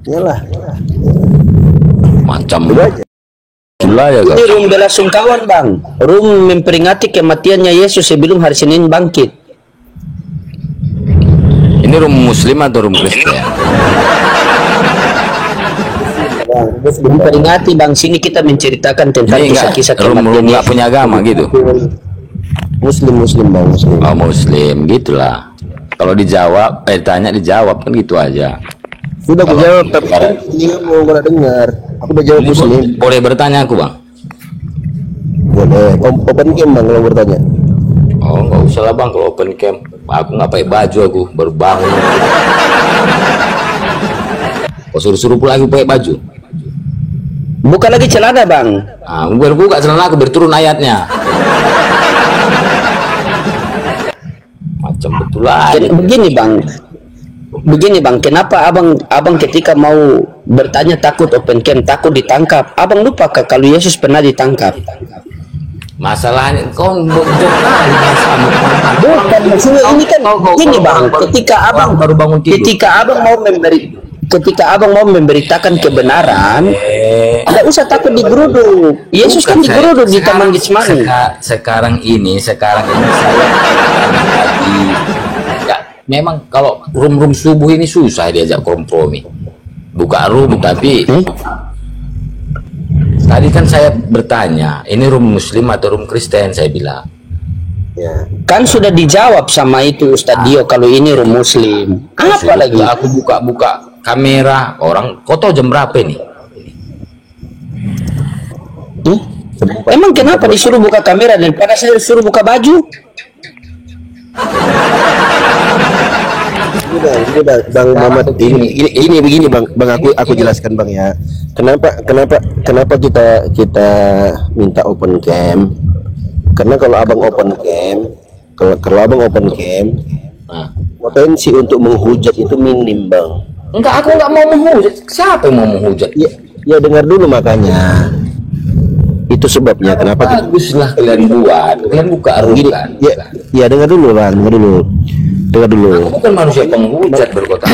Iyalah. Macam Itu aja. gila ya Ini kak. room bela sungkawan bang, room memperingati kematiannya Yesus sebelum hari Senin bangkit. Ini room muslim atau room Kristen? Memperingati bang, sini kita menceritakan tentang Ini enggak kisah-kisah room kematian nggak Yesus. punya agama gitu. Muslim bang, muslim. Oh muslim gitulah. Kalau dijawab, tanya dijawab kan gitu aja. Sudah aku jawab, tapi ini mau nggak dengar. Aku udah jawab muslim. Boleh bertanya aku bang? Boleh. Open game bang kalau bertanya. Oh nggak usah lah bang kalau open camp. Aku nggak pakai baju, aku baru bangun. Kau suruh-suruh pula aku pakai baju. Buka lagi celana bang. Ah, baru buka celana aku berturun ayatnya. Macam betul aja. Begini bang, kenapa abang ketika mau bertanya takut open camp, takut ditangkap? Abang lupa kalau Yesus pernah ditangkap? Masalahnya kau masalah. Bukan, maksudnya ini kan gini bang, ketika abang mau memberitakan kebenaran, tidak usah takut digeruduk. Yesus kan digeruduk di Taman Getsemani. Sekarang ini saya lagi ya, memang kalau room subuh ini susah diajak kompromi. Buka room tapi tadi kan saya bertanya, ini room muslim atau room Kristen, saya bilang. Ya. Kan sudah dijawab sama itu Ustadz Dio kalau ini room muslim. Apa lagi? Aku buka kamera orang, kau tahu jam berapa ini? Emang kenapa disuruh buka kamera daripada saya disuruh buka baju? Udah, Bang Muhammad, ini begini bang, aku jelaskan bang ya. Kenapa kita minta open cam? Karena kalau abang open cam, Nah. potensi untuk menghujat itu minim bang. Enggak, aku enggak mau menghujat. Siapa yang mau menghujat? Ya dengar dulu makanya. Itu sebabnya kenapa kita Baguslah kalian buka room gini. kan. Ya dengar dulu bang, dengar dulu. Aku bukan manusia penghujat berkota.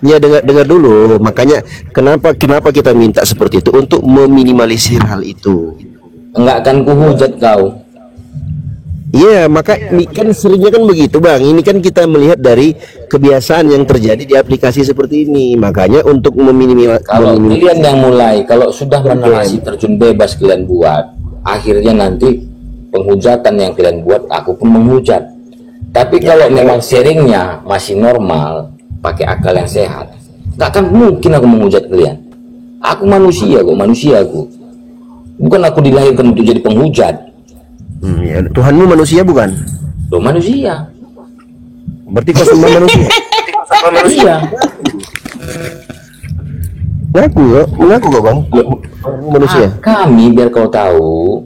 Ya dengar dulu. Makanya kenapa kita minta seperti itu untuk meminimalisir hal itu. Enggak akan kuhujat kau. Iya, maka ini kan seringnya kan begitu bang. Ini kan kita melihat dari kebiasaan yang terjadi di aplikasi seperti ini. Makanya untuk Kalau meminimalisir. kalian yang mulai, kalau sudah menarasi terjun bebas kalian buat, akhirnya nanti penghujatan yang kalian buat, aku pun menghujat. Tapi kalau memang sharingnya masih normal, pakai akal yang sehat, nggak akan mungkin aku menghujat kalian. Aku manusia kok, bukan aku dilahirkan untuk jadi penghujat. Ya, Tuhanmu manusia bukan? Loh, manusia. Berarti kau semua manusia. Manusia. Mengaku kok bang? Manusia. Kami biar kau tahu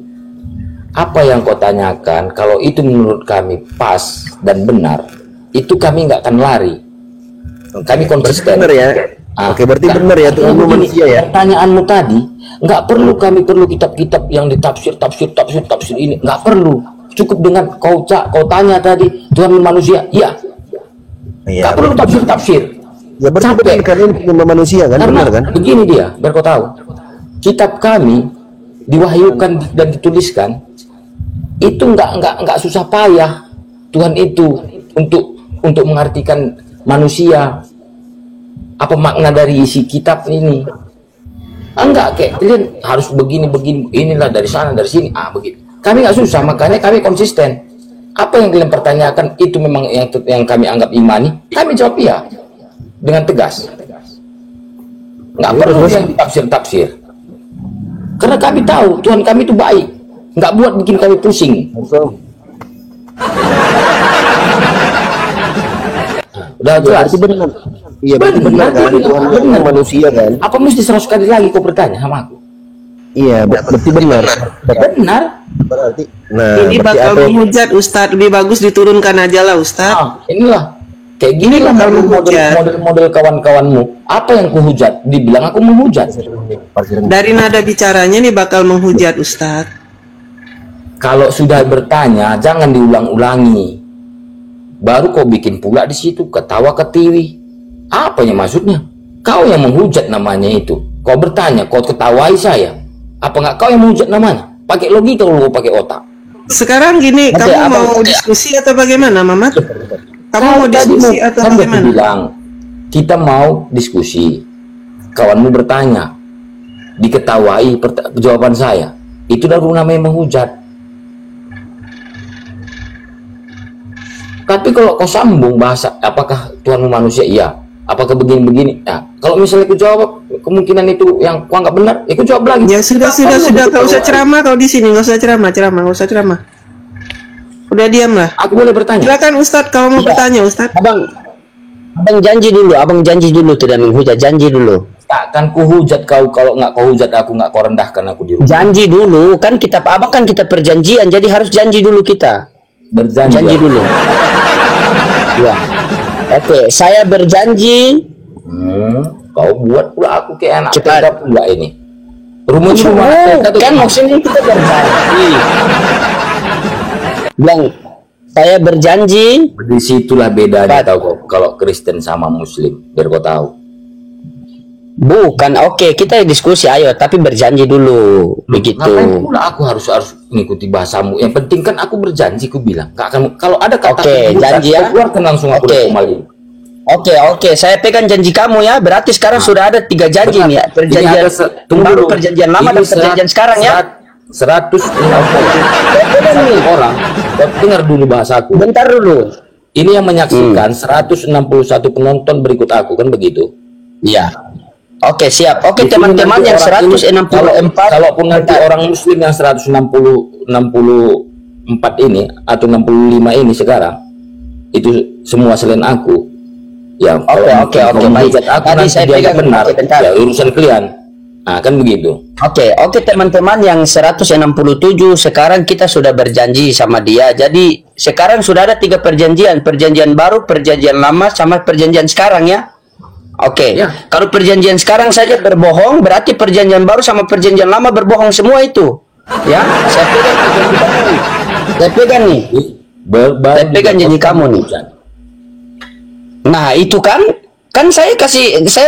apa yang kau tanyakan, kalau itu menurut kami pas dan benar, itu kami nggak akan lari. Kami konsisten. Benar ya. Oke, berarti benar ya Tuhanmu manusia ya. Pertanyaanmu tadi nggak perlu kitab-kitab yang ditafsir ini, nggak perlu. Cukup dengan kau tanya tadi Tuhan manusia, iya. Nggak perlu tafsir. Ya berarti benar kalian punya manusia kan? Karena Benar kan? begini dia, biar kau tahu, kitab kami diwahyukan dan dituliskan itu nggak susah payah Tuhan itu untuk mengartikan manusia. Apa makna dari isi kitab ini? Enggak, kayak kalian harus begini, inilah dari sana, dari sini, begitu. Kami nggak susah, makanya kami konsisten. Apa yang kalian pertanyakan itu memang yang kami anggap imani, kami jawab iya dengan tegas. Nggak perlu yang tafsir. Karena kami tahu Tuhan kami itu baik, nggak buat bikin kami pusing. Udah jelas. Benar. Iya berarti benar kan? Tuhan manusia kan? Apa mesti 100 kali lagi kau bertanya sama aku? Iya, berarti benar. Benar. Berarti. Ini bakal menghujat Ustadz, lebih bagus diturunkan aja lah Ustadz. Inilah kayak gini lah model kawan-kawanmu. Apa yang kuhujat? Dibilang aku menghujat. Dari nada bicaranya nih bakal menghujat Ustadz. Kalau sudah bertanya jangan diulang-ulangi. Baru kau bikin pula di situ ketawa ketiwi. Apanya maksudnya? Kau yang menghujat namanya itu. Kau bertanya, kau ketawai saya. Apa nggak kau yang menghujat namanya? Pakai logika lu, pakai otak. Sekarang gini, Oke, kamu abang, mau diskusi atau bagaimana, Mamat? Kamu mau diskusi atau Kan bagaimana? bilang kita mau diskusi. Kawanmu bertanya, diketawai jawaban saya. Itu baru namanya menghujat. Tapi kalau kau sambung bahasa, apakah Tuhanmu manusia? Iya. Apakah begini-begini? Nah, kalau misalnya aku jawab kemungkinan itu yang kau anggap benar, ya aku jawab lagi. Ya sudah, kau usah ceramah kau di sini, nggak usah ceramah, nggak usah ceramah. Udah diamlah. Aku boleh bertanya? Silakan Ustadz, kalau mau bertanya Ustadz. Abang janji dulu tidak menghujat, janji dulu. Takkan ku hujat kau kalau nggak kau hujat aku, nggak kau rendahkan aku di rumah. Janji dulu, kan kita abang kan kita perjanjian, jadi harus janji dulu kita. Berjanji. Janji dulu. Ya. Oke, saya berjanji. Kau buat pula aku kayak anak Cepat. TK pula ini. Rumusnya rumah TK tuh Kan maksudnya kita berjanji. Bilang, saya berjanji. di situlah bedanya Cepat. tahu kau kalau Kristen sama Muslim, biar kau tahu. Bukan, oke, kita diskusi, ayo, tapi berjanji dulu, begitu. Ngapain pula aku harus mengikuti bahasamu? Yang penting kan aku berjanji, aku bilang. Nggak akan, kalau ada kata Oke, janji ya. keluarkan langsung aku dari kembali. Oke, saya pegang janji kamu ya. Berarti sekarang sudah ada 3 janji Benar. nih ya. Ini Perjanjian ada tunggu baru, dulu. perjanjian lama Ini dan perjanjian sekarang ya. 160 orang. Dengar dulu bahasaku. Bentar dulu. Ini yang menyaksikan 161 penonton berikut aku, kan begitu? Iya. Oke, siap. Oke, Di sini teman-teman nanti yang orang ini, 164. kalaupun nanti orang Muslim yang 164 ini atau 65 ini sekarang itu semua selain aku. Ya, Oke, kalau baik. menghujat aku Tadi nanti saya dia pegang, benar. oke, bentar. Ya, urusan kalian. Nah, kan begitu. Oke, teman-teman yang 167 sekarang kita sudah berjanji sama dia. Jadi sekarang sudah ada 3 perjanjian, perjanjian baru, perjanjian lama, sama perjanjian sekarang ya. Oke, Ya. kalau perjanjian sekarang saja berbohong, berarti perjanjian baru sama perjanjian lama berbohong semua itu. Ya, saya pegang janji kamu nih. Saya pegang nih. Saya pegang janji kamu nih. Nah, itu kan saya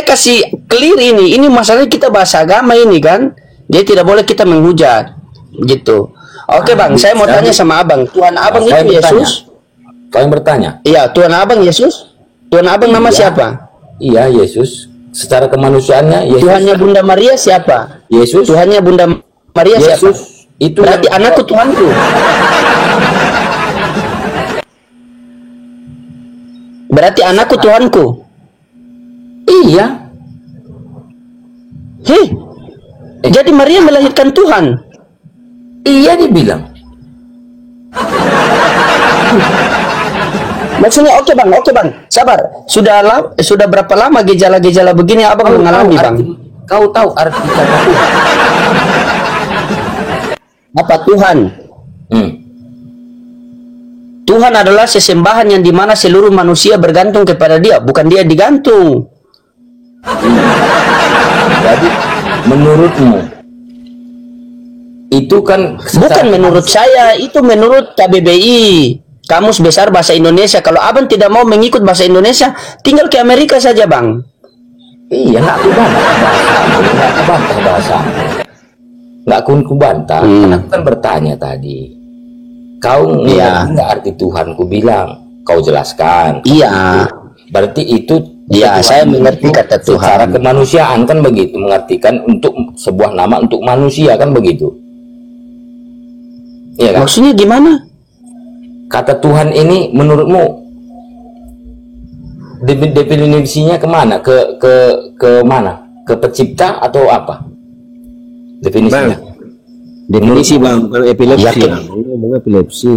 kasih clear ini. Ini masalahnya kita bahasa agama ini kan. Jadi tidak boleh kita menghujat. Gitu. Oke, Bang, saya mau tanya sama Abang. Tuhan Abang Saya itu bertanya. Yesus? Kau yang bertanya? Iya, Tuhan Abang Yesus? Tuhan Abang nama Iya. siapa? Iya, Yesus. Secara kemanusiaannya Yesus. Tuhannya Bunda Maria siapa? Yesus. Tuhannya Bunda Maria siapa? Yesus. Itu Berarti yang- anakku Tuhanku. Berarti anakku Tuhanku. Iya. Heh. Jadi Maria melahirkan Tuhan. Iya dibilang. Maksudnya oke bang, sabar. Sudah berapa lama gejala-gejala begini abang mengalami bang? Kau tahu arti kata Tuhan? Apa Tuhan? Tuhan adalah sesembahan yang dimana seluruh manusia bergantung kepada Dia, bukan Dia digantung. Jadi menurutmu itu kan Bukan menurut saya, itu menurut KBBI, Kamus Besar Bahasa Indonesia. Kalau abang tidak mau mengikut bahasa Indonesia, tinggal ke Amerika saja bang. Iya, nggak aku bantah bahasa. Nggak aku bantah. Karena aku kan bertanya tadi. Kau Iya. ngerti nggak arti Tuhan? Ku bilang. Kau jelaskan. Iya. Berarti itu. Iya, Tuhan saya mengerti itu kata Tuhan. Secara kemanusiaan kan begitu. Mengartikan untuk sebuah nama untuk manusia kan begitu. Iya kan? Maksudnya gimana? Kata Tuhan ini menurutmu definisinya kemana? Ke mana? Ke pencipta atau apa? Definisinya. Definisi bang, bukan epilepsi. Iya, Ya, ngomong epilepsi.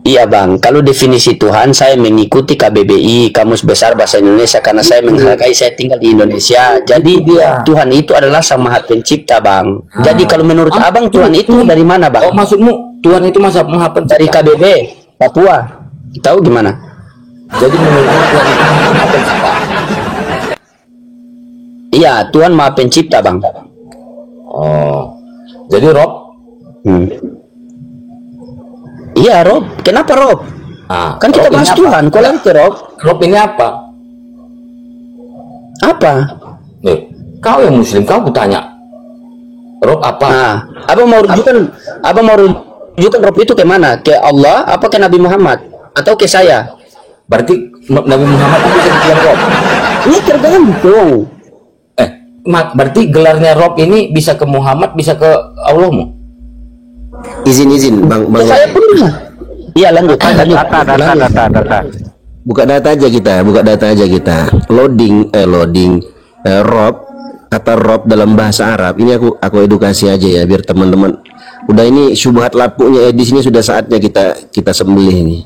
Iya bang, kalau definisi Tuhan saya mengikuti KBBI, Kamus Besar Bahasa Indonesia, karena saya menghargai saya tinggal di Indonesia. Jadi Tuhan itu adalah Sang Maha Pencipta bang. Jadi kalau menurut abang Tuhan itu dari mana bang? Oh, maksudmu Tuhan itu Maha Pencipta? Dari KBB, Papua. Tahu gimana? Jadi menurutmu Tuhan itu Maha Pencipta? Iya, Tuhan Maha Pencipta bang. Oh, jadi Rob? Iya Rob, kenapa Rob? Ah, Kan kita Rob ini bahas apa? Tuhan, kau lagi Rob. Rob ini apa? Apa? Kau yang Muslim, kau kutanya Rob apa? Nah, abang mau rujukan Rob itu ke mana? Ke Allah apa ke Nabi Muhammad atau ke saya? Berarti Nabi Muhammad itu bisa dibilang Rob? Ini tergantung. Berarti gelarnya Rob ini bisa ke Muhammad, bisa ke Allahmu? Izin bang Saya pun bisa. Iya lanjut. data. Buka data aja kita. Loading Rob, kata Rob dalam bahasa Arab. Ini aku edukasi aja ya biar teman-teman. Udah ini syubhat lapuknya di sini sudah saatnya kita sembelih ini.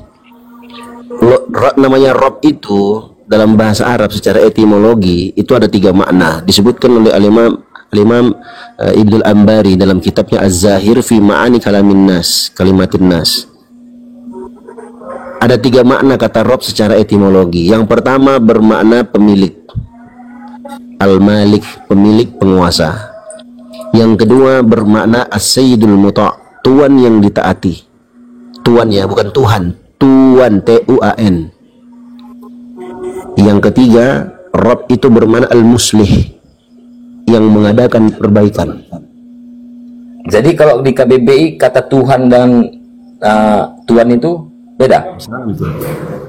Namanya Rob itu dalam bahasa Arab secara etimologi itu ada 3 makna. Disebutkan oleh Imam Ibnul Ambari dalam kitabnya Az-Zahir fi Ma'ani Kalimatin Nas. Ada 3 makna kata Rob secara etimologi. Yang pertama bermakna pemilik, Al-Malik, pemilik, penguasa. Yang kedua bermakna As-Sayyidul Muta', tuan yang ditaati. Tuan ya, bukan Tuhan. Tuan, Tuan. Yang ketiga, Rob itu bermakna Al-Muslih, yang mengadakan perbaikan. Jadi kalau di KBBI kata Tuhan dan Tuhan itu beda.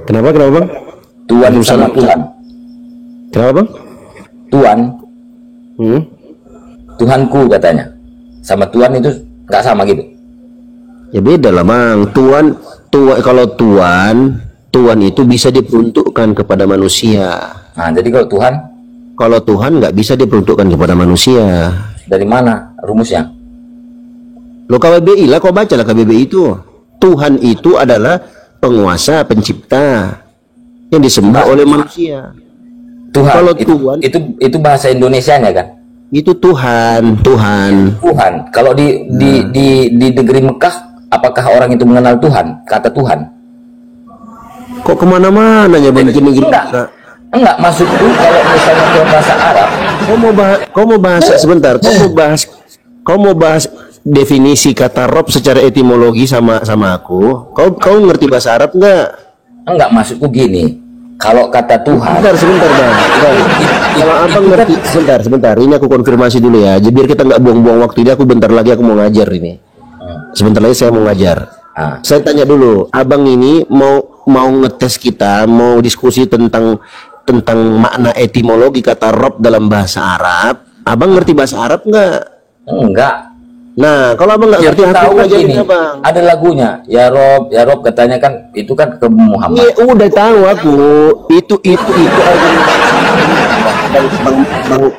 Kenapa bang? Tuhan sama Tuhan. Kenapa bang? Tuhan, Tuhanku katanya. Sama Tuhan itu nggak sama gitu. Ya beda lah bang. Kalau Tuhan itu bisa diperuntukkan kepada manusia. Nah, jadi kalau Tuhan nggak bisa diperuntukkan kepada manusia. dari mana rumusnya? Lo KBBI lah, kau baca lah KBBI itu. Tuhan itu adalah penguasa, pencipta yang disembah oleh manusia. Tuhan. Kalau Tuhan itu bahasa Indonesianya kan? Itu Tuhan. Kalau di negeri Mekah, apakah orang itu mengenal Tuhan? Kata Tuhan. Kok kemana-mana ya bang? Enggak, maksudku kalau misalnya ke bahasa Arab. Kau mau bahas sebentar. Kau mau bahas definisi kata Rob secara etimologi sama aku. Kau ngerti bahasa Arab enggak? Enggak, maksudku gini. Kalau kata Tuhan. Sebentar bang. Kalau abang ngerti, sebentar. Ini aku konfirmasi dulu ya. Jadi biar kita nggak buang-buang waktu ini. Aku bentar lagi aku mau ngajar ini. Sebentar lagi saya mau ngajar. Saya tanya dulu, abang ini mau ngetes kita, mau diskusi tentang makna etimologi kata Rob dalam bahasa Arab. Abang ngerti bahasa Arab nggak? Enggak. Nah, kalau abang nggak ngerti, aku ngajarin abang. Ada lagunya, ya Rob katanya kan itu kan ke Muhammad. Iya, udah tahu aku. Itu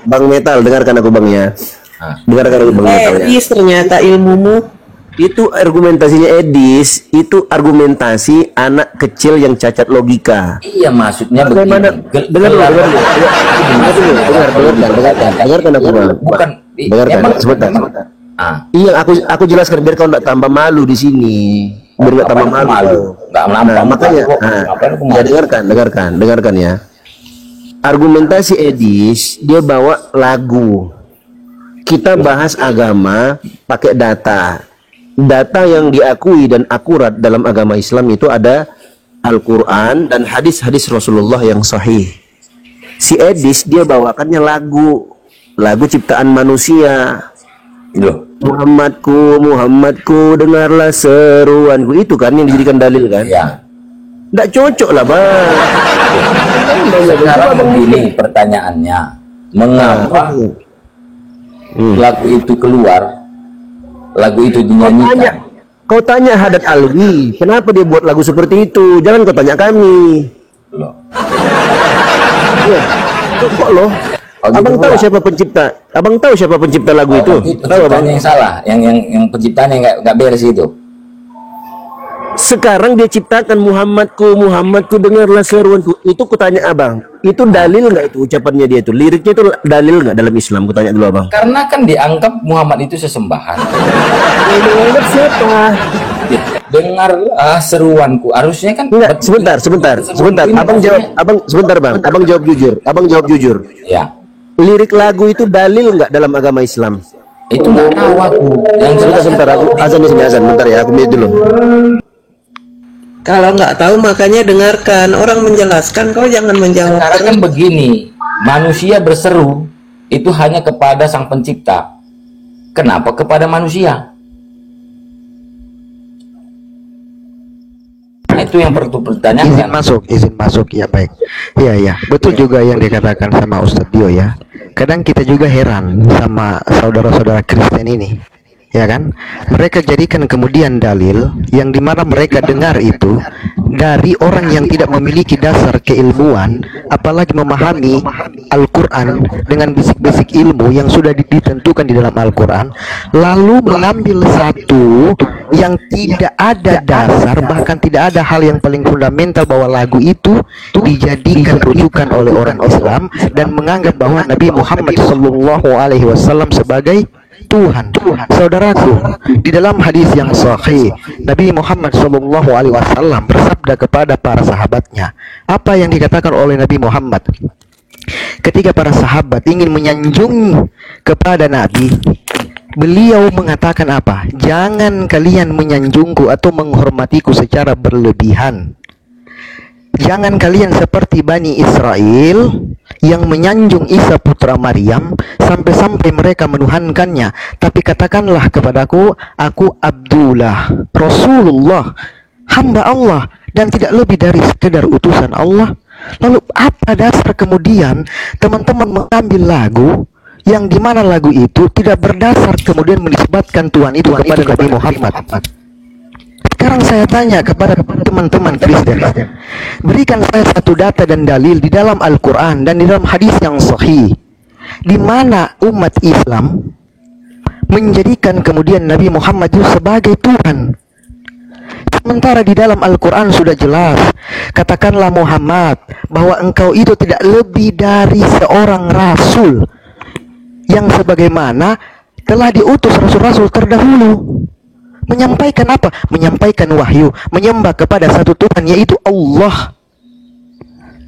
bang Metal, dengarkan aku bang ya. Dengarkan aku bang Metal ya. Ternyata ilmumu. Itu argumentasinya Edis, itu argumentasi anak kecil yang cacat logika. Iya, maksudnya bagaimana? Dengarkan aku bang. Bukan. Dengarkan sebentar. Iya, aku jelaskan biar kau nggak tambah malu di sini. Biar nggak tambah malu. Nah, makanya. Ya dengarkan ya. Argumentasi Edis, dia bawa lagu. Kita bahas agama pakai data. Data yang diakui dan akurat dalam agama Islam itu ada Al-Quran dan hadis-hadis Rasulullah yang sahih. Si Edis dia bawakannya lagu ciptaan manusia. Muhammadku, dengarlah seruanku. Itu kan yang dijadikan dalil kan? Ya. Nggak cocok lah bang. Sekarang begini pertanyaannya, mengapa lagu itu keluar? Lagu itu dinyanyikan. Kau tanya Haddad Alwi, kenapa dia buat lagu seperti itu? Jangan kau tanya kami. Ya, kok loh? Abang tahu siapa pencipta? Abang tahu siapa pencipta lagu itu? Tahu abang? Yang salah, yang penciptanya nggak beres itu. Sekarang dia ciptakan Muhammadku, dengarlah seruanku. Itu kutanya abang, itu dalil nggak itu ucapannya dia itu? Liriknya itu dalil nggak dalam Islam? Kutanya dulu abang. Karena kan dianggap Muhammad itu sesembahan. Dianggap siapa? Dengarlah seruanku. Harusnya kan. Enggak, sebentar. Abang jawab jujur. Ya. Lirik lagu itu dalil nggak dalam agama Islam? Itu nggak tahu aku. Yang sebentar aku azan bentar ya, aku lihat dulu. Kalau nggak tahu makanya dengarkan orang menjelaskan, kau jangan menjawab. Sekarang kan begini, manusia berseru itu hanya kepada Sang Pencipta. Kenapa kepada manusia? Nah, itu yang perlu pertanyakan. Izin masuk, ya baik. Iya ya, betul juga yang dikatakan sama Ustadz Dio ya. Kadang kita juga heran sama saudara-saudara Kristen ini, ya kan? Mereka jadikan kemudian dalil yang dimana mereka dengar itu dari orang yang tidak memiliki dasar keilmuan, apalagi memahami Al-Quran dengan basic-basic ilmu yang sudah ditentukan di dalam Al-Quran, lalu mengambil satu yang tidak ada dasar, bahkan tidak ada hal yang paling fundamental bahwa lagu itu dijadikan rujukan oleh orang Islam dan menganggap bahwa Nabi Muhammad SAW sebagai Tuhan. Saudaraku, di dalam hadis yang sahih, Nabi Muhammad SAW bersabda kepada para sahabatnya. Apa yang dikatakan oleh Nabi Muhammad ketika para sahabat ingin menyanjung kepada Nabi? Beliau mengatakan apa? Jangan kalian menyanjungku atau menghormatiku secara berlebihan. Jangan kalian seperti Bani Israel yang menyanjung Isa putra Maryam sampai-sampai mereka menuhankannya. Tapi katakanlah kepadaku, aku Abdullah, Rasulullah, hamba Allah, dan tidak lebih dari sekedar utusan Allah. Lalu apa dasar kemudian teman-teman mengambil lagu yang dimana lagu itu tidak berdasar kemudian menisbatkan Tuhan itu kepada Nabi Muhammad? Sekarang saya tanya kepada teman-teman Kristen, berikan saya satu data dan dalil di dalam Al-Quran dan di dalam hadis yang sahih, di mana umat Islam menjadikan kemudian Nabi Muhammad itu sebagai Tuhan. Sementara di dalam Al-Quran sudah jelas, katakanlah Muhammad bahwa engkau itu tidak lebih dari seorang rasul yang sebagaimana telah diutus rasul-rasul terdahulu. Menyampaikan apa? Menyampaikan wahyu, menyembah kepada satu Tuhan, yaitu Allah.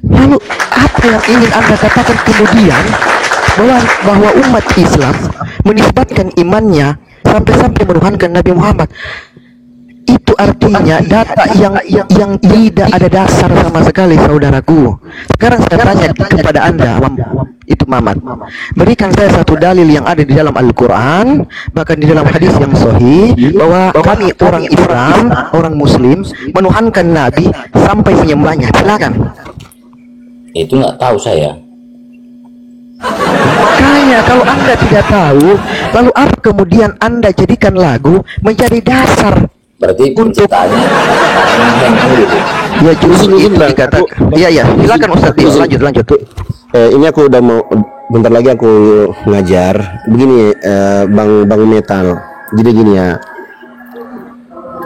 Lalu apa yang ingin Anda katakan kemudian bahwa umat Islam menisbatkan imannya sampai-sampai menuhankan Nabi Muhammad? Itu artinya data yang tidak ada dasar sama sekali, saudaraku. Sekarang saya tanya kepada Anda, itu Mamat, berikan saya satu dalil yang ada di dalam Al-Quran, bahkan di dalam hadis yang sahih, bahwa kami orang Islam, orang Muslim menuhankan Nabi sampai menyembahnya. Silakan. Itu nggak tahu saya. Makanya kalau Anda tidak tahu, lalu apa kemudian Anda jadikan lagu menjadi dasar? Berarti penciptanya ya justru itu dikatakan. Iya, silakan Ustaz, lanjut. Ini aku udah mau, bentar lagi aku ngajar. Begini, Bang Metal. Jadi gini ya,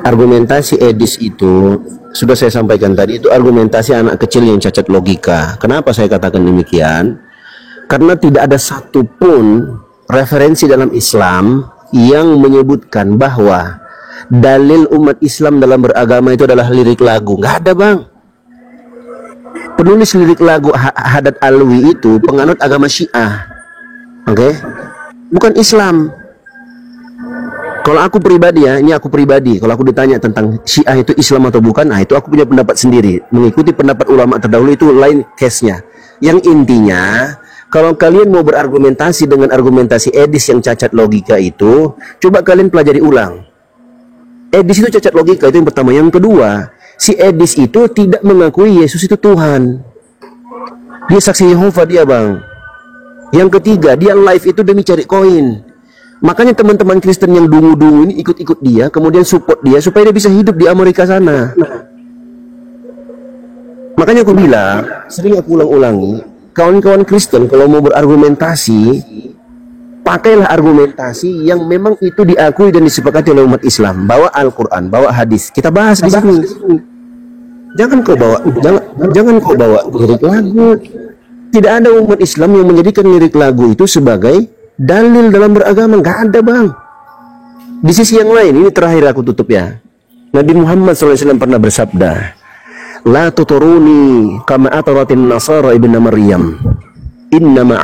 argumentasi Edis itu sudah saya sampaikan tadi, itu argumentasi anak kecil yang cacat logika. Kenapa saya katakan demikian? Karena tidak ada satupun referensi dalam Islam yang menyebutkan bahwa dalil umat Islam dalam beragama itu adalah lirik lagu. Nggak ada, Bang. Penulis lirik lagu Haddad Alwi itu penganut agama Syiah. Oke? Bukan Islam. Kalau aku pribadi ya, ini aku pribadi, kalau aku ditanya tentang Syiah itu Islam atau bukan, nah itu aku punya pendapat sendiri. Mengikuti pendapat ulama terdahulu itu lain case-nya. Yang intinya, kalau kalian mau berargumentasi dengan argumentasi Edis yang cacat logika itu, coba kalian pelajari ulang. Edis itu cacat logika, itu yang pertama. Yang kedua, si Edis itu tidak mengakui Yesus itu Tuhan. Dia saksi Yehova dia, Bang. Yang ketiga, dia live itu demi cari koin. Makanya teman-teman Kristen yang dungu-dungu ini ikut-ikut dia, kemudian support dia supaya dia bisa hidup di Amerika sana. Makanya aku bilang, sering aku ulang-ulangi, kawan-kawan Kristen kalau mau berargumentasi, pakailah argumentasi yang memang itu diakui dan disepakati oleh umat Islam. Bawa Al-Quran, bawa hadis, kita bahas di sini. Jangan kau bawa lirik lagu. Tidak ada umat Islam yang menjadikan lirik lagu itu sebagai dalil dalam beragama. Nggak ada, Bang. Di sisi yang lain, ini terakhir aku tutup ya. Nabi Muhammad SAW pernah bersabda, la tuturuni kama ataratin nasara ibn Maryam. Innama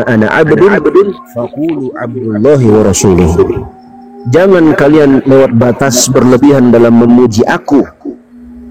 ana abdun faqulu abdullahi wa rasuluh. Jangan kalian lewat batas berlebihan dalam memuji aku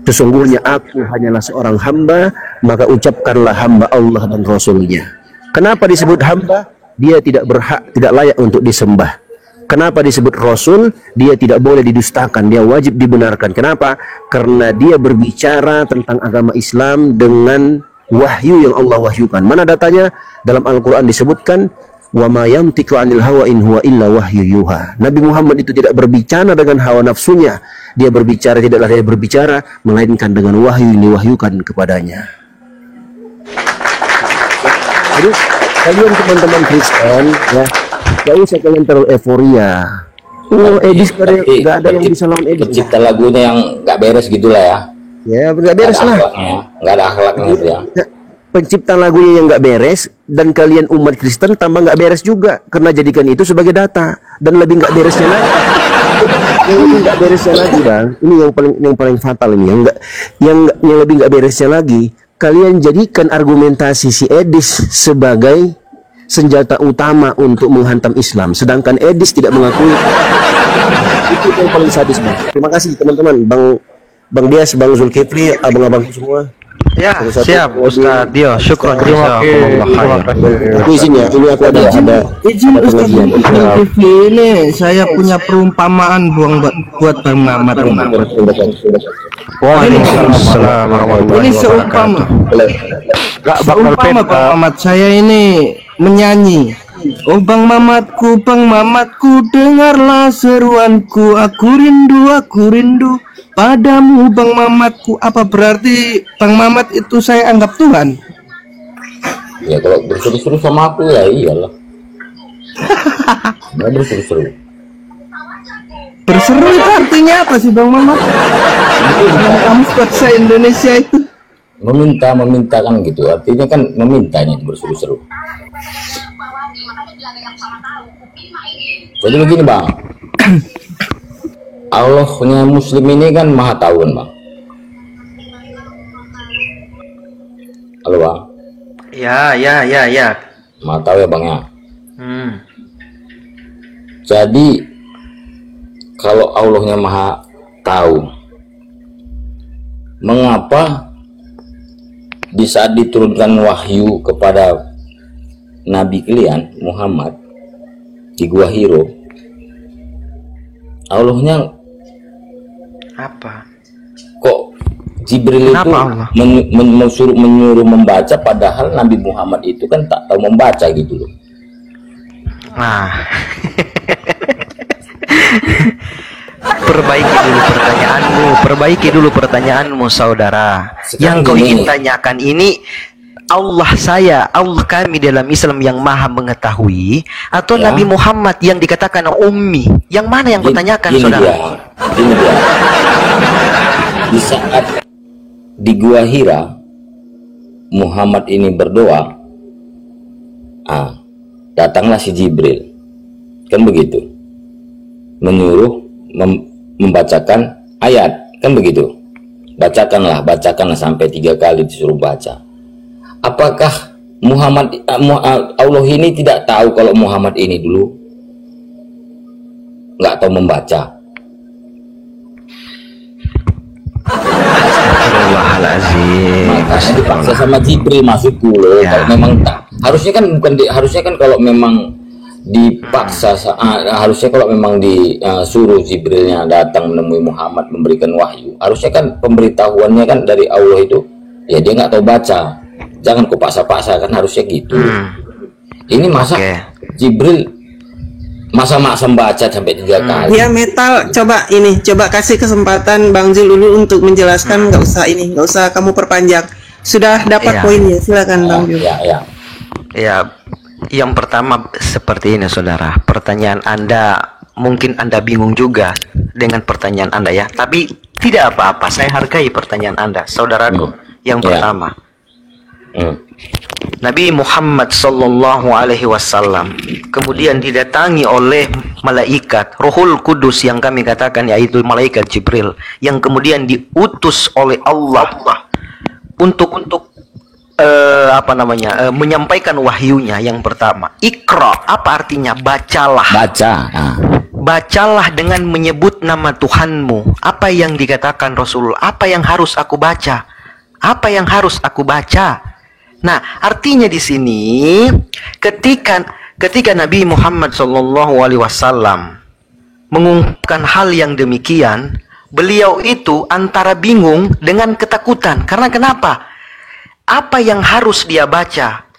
Sesungguhnya aku hanyalah seorang hamba, maka ucapkanlah hamba Allah dan Rasulnya. Kenapa disebut hamba? Dia tidak berhak, tidak layak untuk disembah. Kenapa disebut Rasul? Dia tidak boleh didustakan, dia wajib dibenarkan. Kenapa? Karena dia berbicara tentang agama Islam dengan wahyu yang Allah wahyukan. Mana datanya? Dalam Al-Quran disebutkan, wa ma yantiqu 'anil hawa in huwa illa wahyu yuha. Nabi Muhammad itu tidak berbicara dengan hawa nafsunya. Dia berbicara, tidaklah dia berbicara melainkan dengan wahyu yang diwahyukan kepadanya. Jadi kalian teman-teman Kristen ya, gak usah kalian terlalu euforia. Edis nggak ada yang bisa lawan Edis. Pencipta lagunya yang nggak beres gitulah ya. Ya nggak beres lah. Nggak ada akhlaknya itu ya. Pencipta lagunya yang nggak beres, dan kalian umat Kristen tambah nggak beres juga, karena jadikan itu sebagai data, dan lebih nggak beresnya lagi. Yang lebih nggak beresnya lagi, bang, ini yang paling fatal ini, yang lebih nggak beresnya lagi, kalian jadikan argumentasi si Edis sebagai senjata utama untuk menghantam Islam, sedangkan Edis tidak mengakui. Itu yang paling sadis, bang. Terima kasih teman-teman, Bang Dias, Bang Zulkifli, abang-abang semua. Ya, siap Ustaz Dio. Syukron. Terima kasih. Aku izin ya, ini aku ada izin Ustaz Zulkifli, ini saya punya perumpamaan buat Bang Mamat. Waalaikumsalam warahmatullahi Ini seumpama. Seumpama Bang Mamat, saya ini menyanyi. Oh Bang Mamatku, dengarlah seruanku, aku rindu padamu Bang Mamatku. Apa berarti Bang Mamat itu saya anggap Tuhan? Ya kalau berseru-seru sama aku ya iyalah. Nggak berseru-seru. Berseru itu artinya apa sih Bang Mamat? Kamu bahasa Indonesia itu Meminta kan gitu. Artinya kan memintanya berseru-seru. Jadi begini bang, Allahnya Muslim ini kan maha tahu kan bang. Halo bang. Ya. Maha tahu ya bang ya. Jadi kalau Allahnya maha tahu, mengapa di saat diturunkan wahyu kepada Nabi kalian Muhammad di Gua Hiro, Allahnya Apa? kok Jibril itu menyuruh membaca, padahal Nabi Muhammad itu kan tak tahu membaca gitu loh. Nah, perbaiki dulu pertanyaanmu saudara. Sekarang yang kau ingin gini. tanyakan ini, Allah kami dalam Islam yang maha mengetahui, atau Ya. Nabi Muhammad yang dikatakan ummi? Yang mana yang kau tanyakan saudara? Gini dia. Di saat di Gua Hira Muhammad ini berdoa, datanglah si Jibril, kan begitu, menyuruh membacakan ayat, kan begitu, bacakanlah sampai 3 kali disuruh baca. Apakah Allah ini tidak tahu kalau Muhammad ini dulu nggak tahu membaca? Astagfirullahaladzim. Makanya dipaksa sama Jibril masuk dulu. Kalau memang tak, harusnya kan kalau memang dipaksa, harusnya kalau memang disuruh Jibrilnya datang menemui Muhammad memberikan wahyu, harusnya kan pemberitahuannya kan dari Allah itu, ya dia nggak tahu baca, jangan kau paksa-paksa, kan harusnya gitu. Ini masa Jibril masa baca sampai 3 kali. Ya metal, coba kasih kesempatan Bang Zul dulu untuk menjelaskan, nggak usah kamu perpanjang. Sudah dapat poinnya, silakan Bang Zul. Ya, yang pertama seperti ini saudara. Pertanyaan Anda, mungkin Anda bingung juga dengan pertanyaan Anda ya. Tapi tidak apa-apa, saya hargai pertanyaan Anda, saudaraku. Yang pertama, Nabi Muhammad Sallallahu Alaihi Wasallam kemudian didatangi oleh malaikat Ruhul Kudus yang kami katakan yaitu malaikat Jibril, yang kemudian diutus oleh Allah untuk menyampaikan wahyunya. Yang pertama, Iqra, apa artinya? Bacalah. bacalah dengan menyebut nama Tuhanmu. Apa yang dikatakan Rasul? Apa yang harus aku baca? Apa yang harus aku baca? Nah, artinya di sini ketika Nabi Muhammad SAW mengungkapkan hal yang demikian, beliau itu antara bingung dengan ketakutan. Karena kenapa? Apa yang harus dia baca?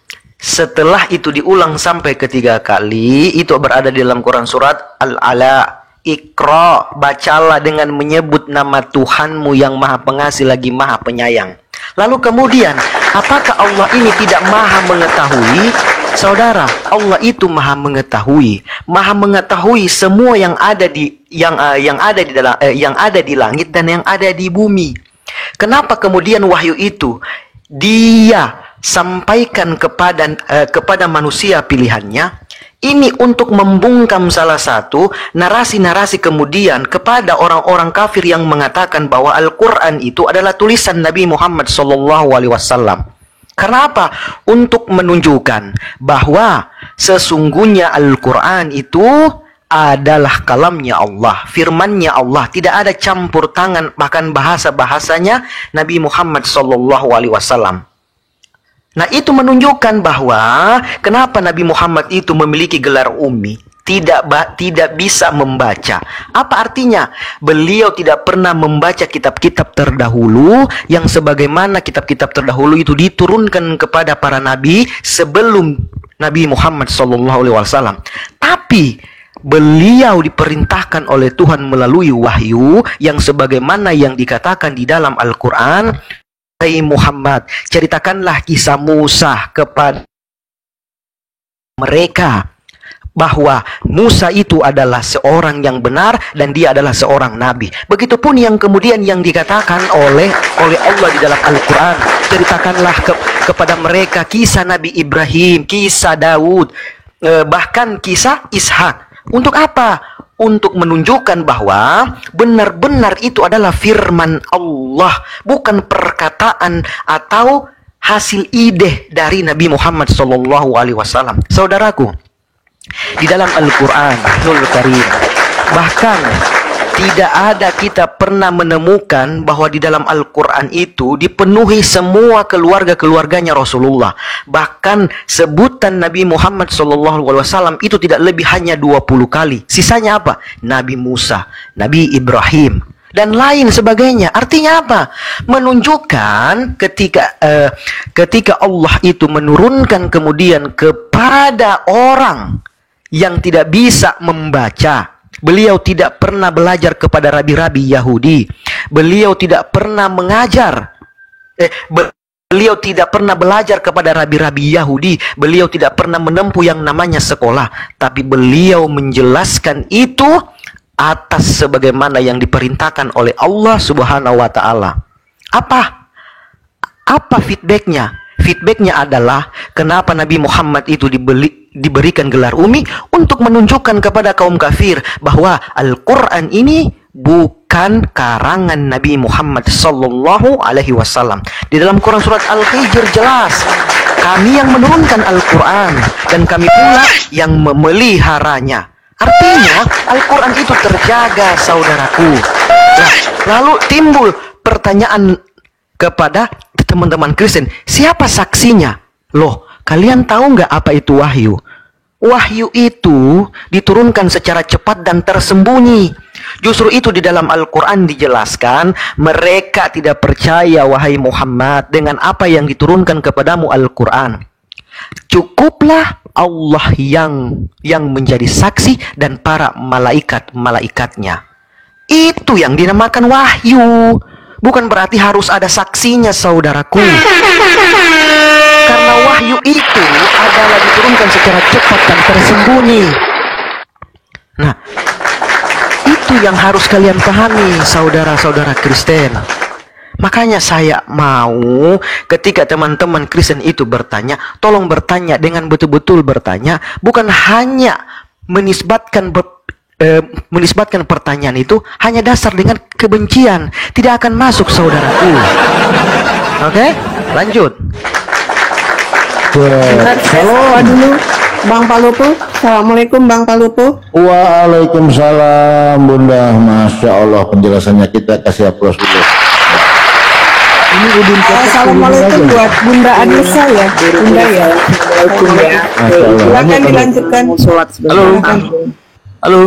Setelah itu diulang sampai ketiga kali, itu berada di dalam Quran surat Al-Ala. Iqra, bacalah dengan menyebut nama Tuhanmu yang Maha Pengasih lagi Maha Penyayang. Lalu kemudian, apakah Allah ini tidak Maha mengetahui? Saudara, Allah itu Maha mengetahui semua yang ada di yang ada di langit dan yang ada di bumi. Kenapa kemudian wahyu itu Dia sampaikan kepada manusia pilihannya? Ini untuk membungkam salah satu narasi-narasi kemudian kepada orang-orang kafir yang mengatakan bahwa Al-Quran itu adalah tulisan Nabi Muhammad SAW. Karena apa? Untuk menunjukkan bahwa sesungguhnya Al-Quran itu adalah kalamnya Allah, firmannya Allah, tidak ada campur tangan bahkan bahasa-bahasanya Nabi Muhammad SAW. Nah, itu menunjukkan bahwa kenapa Nabi Muhammad itu memiliki gelar ummi, tidak bisa membaca. Apa artinya? Beliau tidak pernah membaca kitab-kitab terdahulu yang sebagaimana kitab-kitab terdahulu itu diturunkan kepada para nabi sebelum Nabi Muhammad SAW. Tapi beliau diperintahkan oleh Tuhan melalui wahyu yang sebagaimana yang dikatakan di dalam Al-Quran. Hai Muhammad, ceritakanlah kisah Musa kepada mereka bahwa Musa itu adalah seorang yang benar dan dia adalah seorang nabi. Begitupun yang kemudian yang dikatakan oleh Allah di dalam Al-Quran, ceritakanlah kepada mereka kisah Nabi Ibrahim, kisah Daud, bahkan kisah Ishak. Untuk apa? Untuk menunjukkan bahwa benar-benar itu adalah firman Allah, bukan perkataan atau hasil ide dari Nabi Muhammad SAW. Saudaraku, di dalam Al-Quranul Karim bahkan tidak ada kita pernah menemukan bahwa di dalam Al-Quran itu dipenuhi semua keluarga-keluarganya Rasulullah. Bahkan sebutan Nabi Muhammad SAW itu tidak lebih hanya 20 kali. Sisanya apa? Nabi Musa, Nabi Ibrahim, dan lain sebagainya. Artinya apa? Menunjukkan ketika Allah itu menurunkan kemudian kepada orang yang tidak bisa membaca. Beliau tidak pernah belajar kepada rabi-rabi Yahudi. Beliau tidak pernah beliau tidak pernah belajar kepada rabi-rabi Yahudi. Beliau tidak pernah menempuh yang namanya sekolah. Tapi beliau menjelaskan itu atas sebagaimana yang diperintahkan oleh Allah Subhanahu wa Ta'ala. Apa feedbacknya? Feedbacknya adalah kenapa Nabi Muhammad itu diberikan gelar ummi, untuk menunjukkan kepada kaum kafir bahwa Al-Quran ini bukan karangan Nabi Muhammad SAW. Di dalam Quran surat Al-Hijr jelas, kami yang menurunkan Al-Quran dan kami pula yang memeliharanya. Artinya Al-Quran itu terjaga, saudaraku. Nah, lalu timbul pertanyaan kepada teman-teman Kristen, siapa saksinya? Loh, kalian tahu nggak apa itu wahyu? Wahyu itu diturunkan secara cepat dan tersembunyi. Justru itu di dalam Al-Quran dijelaskan, mereka tidak percaya wahai Muhammad dengan apa yang diturunkan kepadamu Al-Quran. Cukuplah Allah yang menjadi saksi dan para malaikat-malaikatnya. Itu yang dinamakan wahyu. Bukan berarti harus ada saksinya, saudaraku. Karena wahyu itu adalah diturunkan secara cepat dan tersembunyi. Nah, itu yang harus kalian pahami, saudara-saudara Kristen. Makanya saya mau ketika teman-teman Kristen itu bertanya, tolong bertanya dengan betul-betul bertanya, bukan hanya menisbatkan pertanyaan itu hanya dasar dengan kebencian. Tidak akan masuk, saudaraku. Oke, lanjut. Kalau dulu Bang Palupu. Assalamualaikum Bang Palupu. Waalaikumsalam Bunda. Masya Allah penjelasannya, kita kasih aplaus dulu. Ini Udin. Assalamualaikum buat Bunda Anissa ya. Bunda ya. Silakan dilanjutkan. Halo. Halo.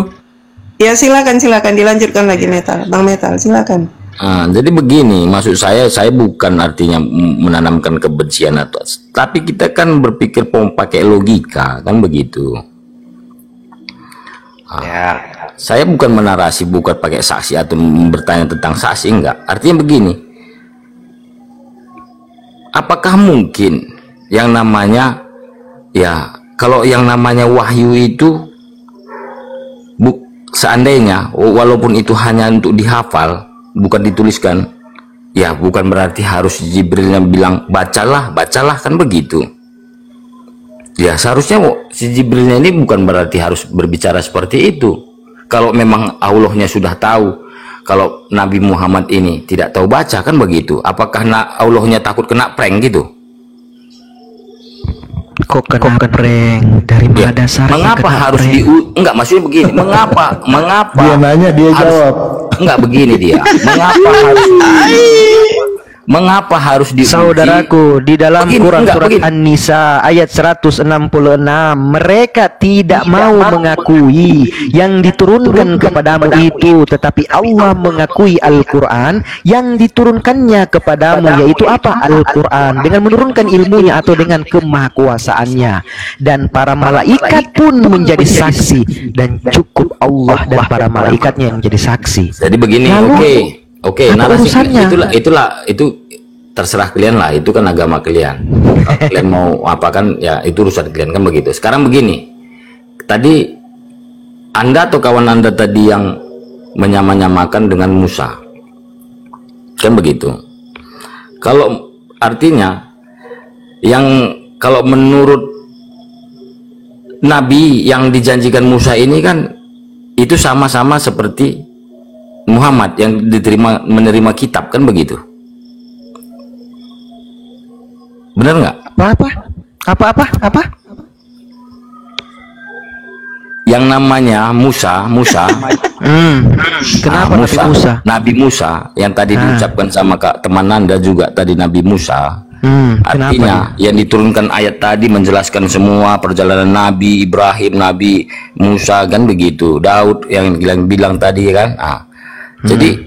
Ya silakan dilanjutkan lagi Metal. Bang Metal silakan. Jadi begini, maksud saya bukan artinya menanamkan kebencian atau, tapi kita kan berpikir pakai logika, kan begitu. Saya bukan menarasi, bukan pakai saksi atau bertanya tentang saksi, enggak. Artinya begini, apakah mungkin yang namanya, ya kalau yang namanya wahyu itu seandainya walaupun itu hanya untuk dihafal, bukan dituliskan, ya bukan berarti harus Jibril yang bilang bacalah kan begitu. Ya seharusnya si Jibrilnya ini bukan berarti harus berbicara seperti itu. Kalau memang Allahnya sudah tahu kalau Nabi Muhammad ini tidak tahu baca, kan begitu. Apakah Allahnya takut kena prank gitu? Kok kena prank? Dari mana dasarnya? Mengapa harus enggak, maksudnya begini, mengapa Dia nanya, dia jawab. Enggak, begini dia. Mengapa harus diuji? Saudaraku, di dalam Quran surat An-Nisa ayat 166, mereka tidak mau mengakui yang diturunkan kepadamu itu, tetapi Allah mengakui Al-Quran yang diturunkannya kepadamu, yaitu apa? Al-Quran, dengan menurunkan ilmunya atau dengan kemahakuasaannya. Dan para malaikat pun menjadi saksi, dan cukup Allah dan para malaikatnya yang menjadi saksi. Jadi begini, oke, narasi itu terserah kalian lah, itu kan agama kalian. Kalau kalian mau apa kan, ya itu urusan kalian, kan begitu. Sekarang begini, tadi Anda atau kawan Anda tadi yang menyamakan dengan Musa, kan begitu. Kalau artinya kalau menurut Nabi yang dijanjikan Musa ini kan itu sama-sama seperti Muhammad yang menerima kitab, kan begitu. Benar nggak? Apa? Yang namanya Musa. Kenapa Nabi Musa yang tadi diucapkan sama teman Anda juga tadi, Nabi Musa. Artinya yang diturunkan ayat tadi menjelaskan semua perjalanan Nabi Ibrahim, Nabi Musa, kan begitu. Daud yang bilang tadi kan. Jadi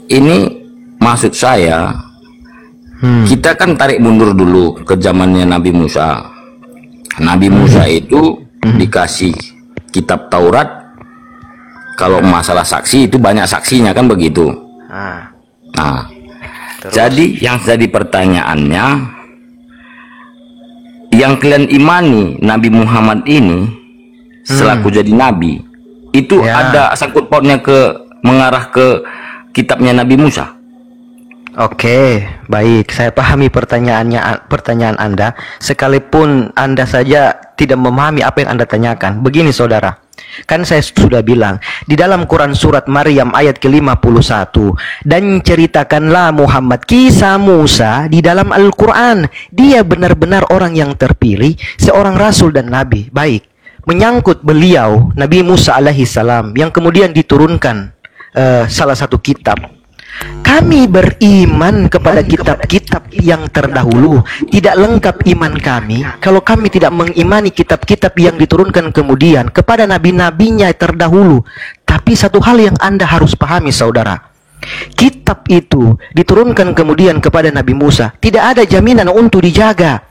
ini maksud saya, kita kan tarik mundur dulu ke zamannya Nabi Musa. Nabi Musa itu dikasih kitab Taurat. Kalau masalah saksi itu banyak saksinya, kan begitu. Jadi yang jadi pertanyaannya, yang kalian imani Nabi Muhammad ini selaku jadi nabi, itu ada sangkut pautnya mengarah ke kitabnya Nabi Musa. Oke, baik. Saya pahami pertanyaan Anda, sekalipun Anda saja tidak memahami apa yang Anda tanyakan. Begini saudara, kan saya sudah bilang di dalam Quran surat Maryam ayat ke-51, dan ceritakanlah Muhammad kisah Musa di dalam Al-Quran. Dia benar-benar orang yang terpilih, seorang rasul dan nabi. Baik, menyangkut beliau Nabi Musa alaihissalam yang kemudian diturunkan salah satu kitab. Kami beriman kepada kitab-kitab yang terdahulu. Tidak lengkap iman kami kalau kami tidak mengimani kitab-kitab yang diturunkan kemudian kepada nabi-nabinya terdahulu. Tapi satu hal yang Anda harus pahami saudara, kitab itu diturunkan kemudian kepada Nabi Musa, tidak ada jaminan untuk dijaga.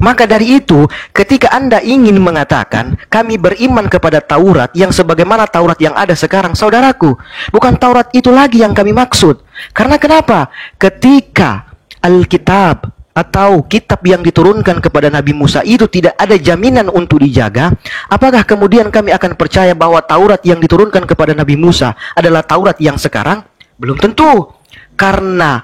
Maka dari itu, ketika Anda ingin mengatakan kami beriman kepada Taurat yang sebagaimana Taurat yang ada sekarang, saudaraku, bukan Taurat itu lagi yang kami maksud. Karena kenapa? Ketika Alkitab atau kitab yang diturunkan kepada Nabi Musa itu tidak ada jaminan untuk dijaga, apakah kemudian kami akan percaya bahwa Taurat yang diturunkan kepada Nabi Musa adalah Taurat yang sekarang? Belum tentu. Karena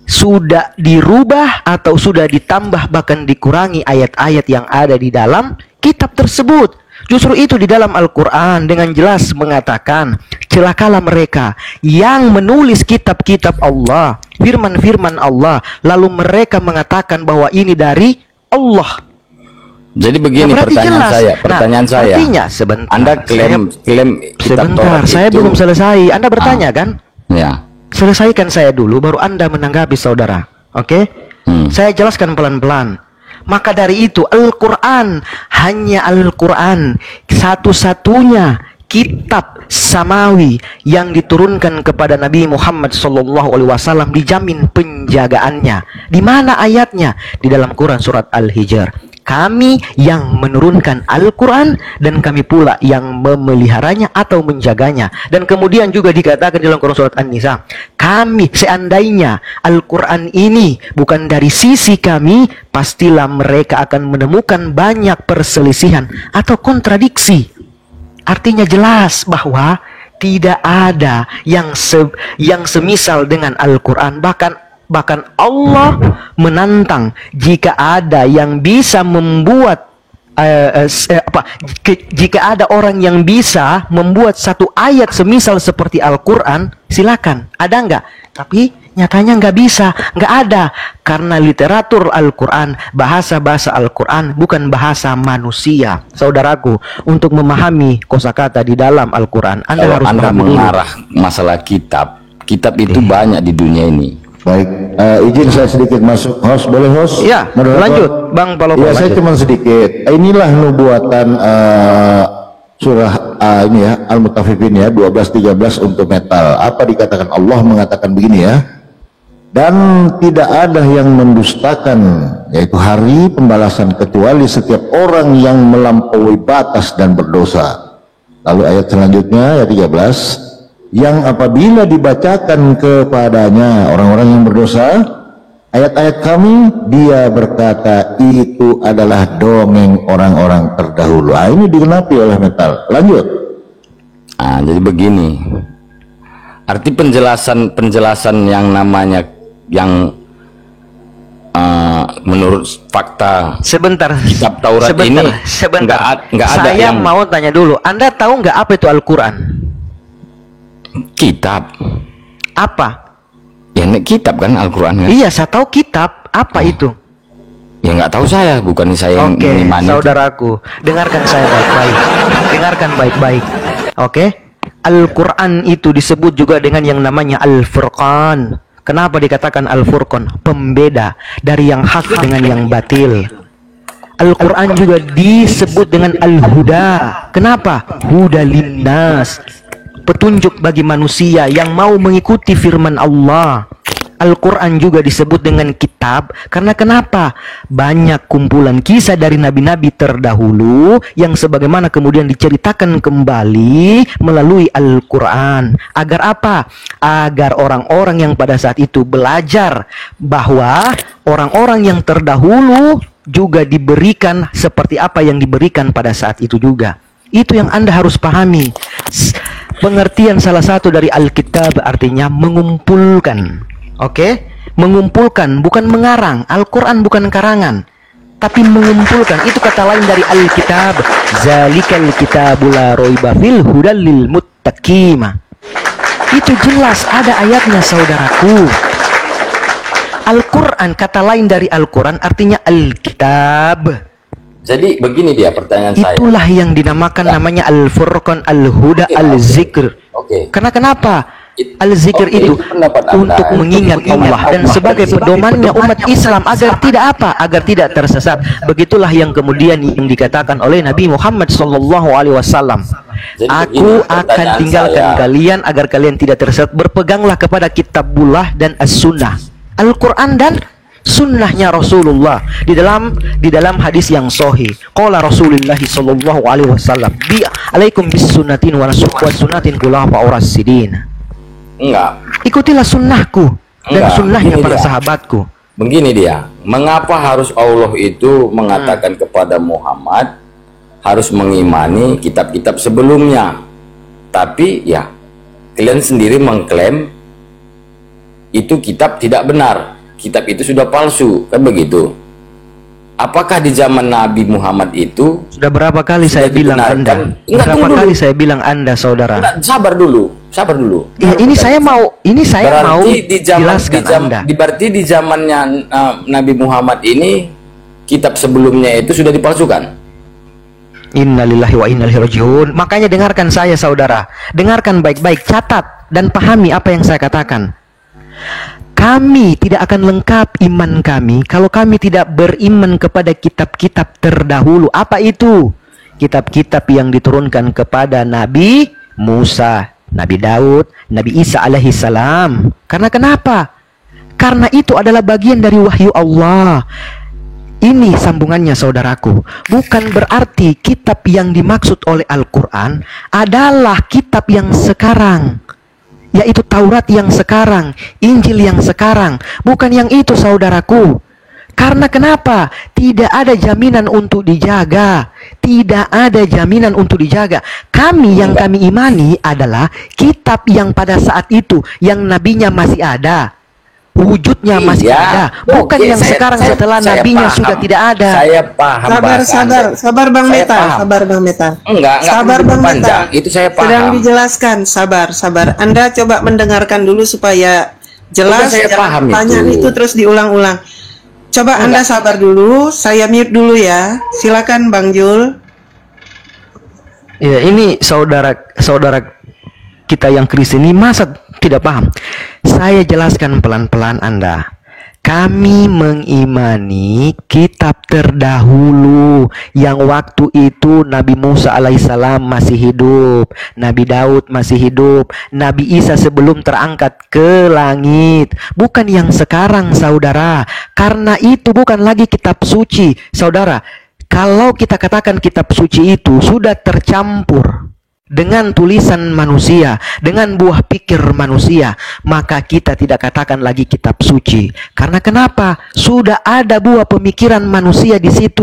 sudah dirubah atau sudah ditambah bahkan dikurangi ayat-ayat yang ada di dalam kitab tersebut. Justru itu di dalam Al-Quran dengan jelas mengatakan, celakalah mereka yang menulis kitab-kitab Allah, firman-firman Allah, lalu mereka mengatakan bahwa ini dari Allah. Jadi begini berarti jelas. pertanyaan saya. Artinya sebentar. Anda klaim kitab sebentar, Taurat saya itu, belum selesai. Anda bertanya kan? Ya. Selesaikan saya dulu, baru Anda menanggapi, saudara. Oke? Saya jelaskan pelan-pelan. Maka dari itu Al-Quran, hanya Al-Quran satu-satunya kitab samawi yang diturunkan kepada Nabi Muhammad SAW, dijamin penjagaannya. Di mana ayatnya? Di dalam Quran surat Al-Hijr. Kami yang menurunkan Al-Quran dan kami pula yang memeliharanya atau menjaganya. Dan kemudian juga dikatakan di dalam Quran surat An-Nisa, kami, seandainya Al-Quran ini bukan dari sisi kami, pastilah mereka akan menemukan banyak perselisihan atau kontradiksi. Artinya jelas bahwa tidak ada yang semisal dengan Al-Quran. Bahkan Allah menantang jika ada yang bisa membuat jika ada orang yang bisa membuat satu ayat semisal seperti Al-Quran, silakan. Ada nggak? Tapi nyatanya nggak bisa, nggak ada. Karena literatur Al-Quran, bahasa-bahasa Al-Quran bukan bahasa manusia. Saudaraku, untuk memahami kosakata di dalam Al-Quran, Anda Kalau harus Anda paham dulu. mengarah masalah kitab itu banyak di dunia ini. Baik, izin saya sedikit masuk, host, boleh host? Ya, Moderator? lanjut, Bang Palopo. Ya, saya lanjut. cuma sedikit. Inilah nubuatan surah ini ya, Al-Mutaffifin ya, 12-13 untuk metal. Apa dikatakan? Allah mengatakan begini ya. Dan tidak ada yang mendustakan, yaitu hari pembalasan, kecuali setiap orang yang melampaui batas dan berdosa. Lalu ayat selanjutnya, ayat 13. Yang apabila dibacakan kepadanya orang-orang yang berdosa ayat-ayat kami, dia berkata itu adalah dongeng orang-orang terdahulu. Ini digenapi oleh metal. Lanjut. Jadi begini, arti penjelasan yang namanya yang menurut fakta Sebentar, kitab Taurat ini sebentar. nggak ada Saya yang mau tanya dulu, Anda tahu nggak apa itu Al-Quran? kitab. Apa? Ya kitab kan Al-Quran kan? Iya, saya tahu kitab. Apa itu? Ya nggak tahu saya, bukan saya yang Oke, mengimani. saudaraku, dengarkan saya baik-baik. Dengarkan baik-baik. Oke? Al-Quran itu disebut juga dengan yang namanya Al-Furqan. Kenapa dikatakan Al-Furqan? Pembeda dari yang hak dengan yang batil. Al-Quran juga disebut dengan Al-Huda. Kenapa? Huda linnas, petunjuk bagi manusia yang mau mengikuti firman Allah. Al-Quran juga disebut dengan kitab karena kenapa? Banyak kumpulan kisah dari nabi-nabi terdahulu yang sebagaimana kemudian diceritakan kembali melalui Al-Quran. Agar apa? Agar orang-orang yang pada saat itu belajar bahwa orang-orang yang terdahulu juga diberikan seperti apa yang diberikan pada saat itu juga. Itu yang Anda harus pahami. Pengertian salah satu dari Alkitab artinya mengumpulkan. Oke? Mengumpulkan, bukan mengarang. Al-Quran bukan karangan, tapi mengumpulkan. Itu kata lain dari Alkitab. Zalikal kitabul la raiba fil hudal lil muttaqin. Itu jelas ada ayatnya, saudaraku. Al-Quran, kata lain dari Al-Quran artinya Alkitab. Jadi begini dia pertanyaan saya. Itulah yang dinamakan namanya Al-Furqan, Al-Huda, Al-Zikr. Karena kenapa? Al-Zikr itu untuk mengingat Allah dan sebagai pedomannya umat Islam agar tidak apa? Agar tidak tersesat. Begitulah yang kemudian yang dikatakan oleh Nabi Muhammad SAW. Aku akan tinggalkan kalian agar kalian tidak tersesat. Berpeganglah kepada Kitabullah dan As-Sunnah, Al-Quran dan sunnahnya Rasulullah. Di dalam hadis yang sahih, qala Rasulullah sallallahu alaihi wasallam, bi alaikum bis sunnatin wa sunnatin khulafa ar-rasyidin. Enggak. Ikutilah sunnahku dan sunnahnya para sahabatku. Begini dia, mengapa harus Allah itu mengatakan kepada Muhammad harus mengimani kitab-kitab sebelumnya? Tapi ya, kalian sendiri mengklaim itu kitab tidak benar. Kitab itu sudah palsu, kan begitu? Apakah di zaman Nabi Muhammad itu sudah berapa kali saya bilang Anda? Berapa kali saya bilang Anda, saudara? Sabar dulu. Ya, ini saya mau berarti jelaskan Anda. Berarti di zamannya Nabi Muhammad ini kitab sebelumnya itu sudah dipalsukan. Innalillahi wa inna ilaihi rajiun. Makanya dengarkan saya saudara, dengarkan baik-baik, catat dan pahami apa yang saya katakan. Kami tidak akan lengkap iman kami kalau kami tidak beriman kepada kitab-kitab terdahulu. Apa itu? Kitab-kitab yang diturunkan kepada Nabi Musa, Nabi Daud, Nabi Isa alaihi salam. Karena kenapa? Karena itu adalah bagian dari wahyu Allah. Ini sambungannya saudaraku. Bukan berarti kitab yang dimaksud oleh Al-Quran adalah kitab yang sekarang, yaitu Taurat yang sekarang, Injil yang sekarang. Bukan yang itu saudaraku. Karena kenapa? Tidak ada jaminan untuk dijaga. Tidak ada jaminan untuk dijaga. Yang kami imani adalah kitab yang pada saat itu, yang nabinya masih ada, wujudnya masih ada. Bukan yang sekarang setelah nabinya sudah tidak ada. Saya paham. Sabar Bang Metal. Sabar Bang Metal. Enggak sabar Bang Metal. Itu saya paham. Sedang dijelaskan. Sabar. Anda coba mendengarkan dulu supaya jelas. Saya paham pertanyaan itu terus diulang-ulang. Coba Anda sabar dulu, saya mute dulu ya. Silakan Bang Jul. Ya, ini saudara kita yang Kristen ini masa tidak paham. Saya jelaskan pelan-pelan Anda. Kami mengimani kitab terdahulu yang waktu itu Nabi Musa alaihissalam masih hidup, Nabi Daud masih hidup, Nabi Isa sebelum terangkat ke langit. Bukan yang sekarang saudara. Karena itu bukan lagi kitab suci saudara. Kalau kita katakan kitab suci itu sudah tercampur dengan tulisan manusia, dengan buah pikir manusia, maka kita tidak katakan lagi kitab suci. Karena kenapa? Sudah ada buah pemikiran manusia di situ.